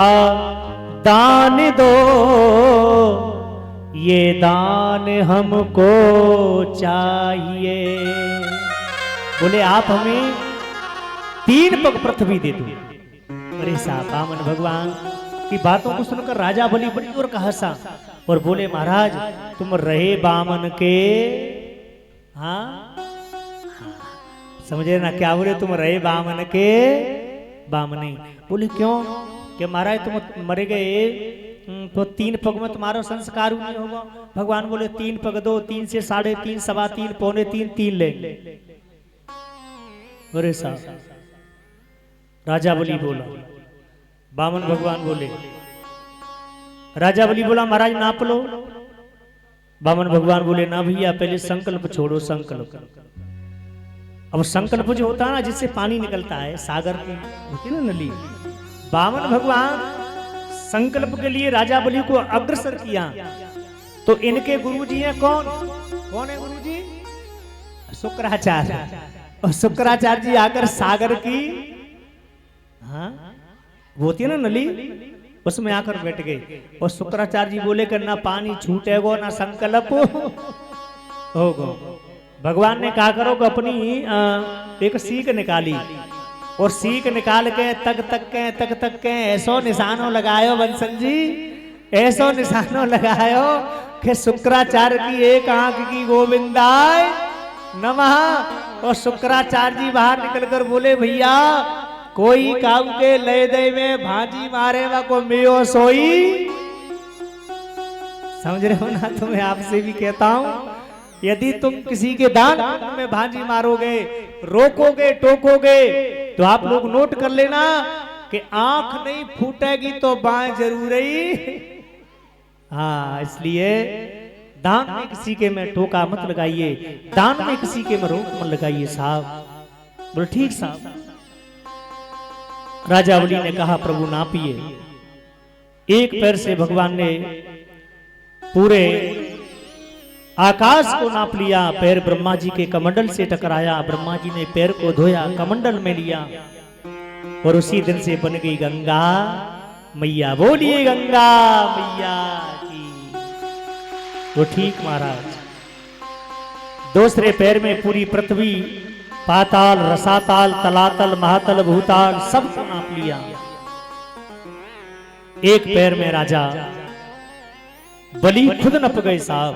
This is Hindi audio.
दान दो, ये दान हमको चाहिए। बोले आप हमें 3 पग पृथ्वी दे दो। अरे साहब बामन भगवान की बातों को सुनकर राजा बलि बड़ी और हंसा और बोले महाराज तुम रहे बामन के, हाँ समझे ना क्या बोले, तुम रहे बामन के बामन नहीं। बोले क्यों? कि महाराज तुम मरे गए तो 3 पग में तुम्हारा संस्कार नहीं होगा। भगवान बोले 3 पग दो, 3 से 3.5, 3.25, 3.25, 3 ले। अरे साहब राजा बलि बोला, बामन भगवान बोले, राजा बलि बोला महाराज नाप लो। बामन भगवान बोले ना भैया पहले संकल्प छोड़ो, संकल्प। अब संकल्प जो होता है ना जिससे पानी निकलता है, सागर की होती है ना नली, बामन भगवान संकल्प के लिए राजा बलि को अग्रसर किया। तो इनके गुरुजी हैं कौन? कौन है गुरुजी? शुक्राचार्य। और शुक्राचार्य जी आकर सागर की, हाँ वो होती है ना नली, उसमें आकर बैठ गए। और शुक्राचार्य जी बोले कि ना पानी छूटेगो ना संकल्प होगो। भगवान ने कहा करो कि अपनी एक सीख निकाली और सीख निकाल के तक के ऐसो निशानों लगायो बंसल जी, ऐसो निशानों लगायो कि शुक्राचार्य की एक आंख की गोविंदाय नमः। और शुक्राचार्य जी बाहर निकलकर बोले भैया कोई काम के ले दे में भाजी मारे वा को मियो सोई। समझ रहे हो ना? तो मैं आपसे भी कहता हूं यदि तुम किसी के दान में भाजी मारोगे, रोकोगे, टोकोगे तो आप लोग नोट कर लेना कि आंख नहीं फूटेगी तो बाएं जरूर ही। हाँ इसलिए दान में किसी के में टोका मत लगाइए, दान में किसी के में रोक मत लगाइए साहब। बोले ठीक साहब। राजा बलि ने कहा प्रभु नापिए। एक पैर से भगवान ने पूरे आकाश को नाप लिया, पैर ब्रह्मा जी के कमंडल से टकराया। ब्रह्मा जी ने पैर को धोया, कमंडल में लिया और उसी दिन से बन गई गंगा मैया। बोलिए गंगा मैया की। वो ठीक महाराज। दूसरे पैर में पूरी पृथ्वी, पाताल, रसाताल, तलातल, महातल, भूताल सबको नाप लिया। एक पैर में राजा बलि खुद नप गए साहब।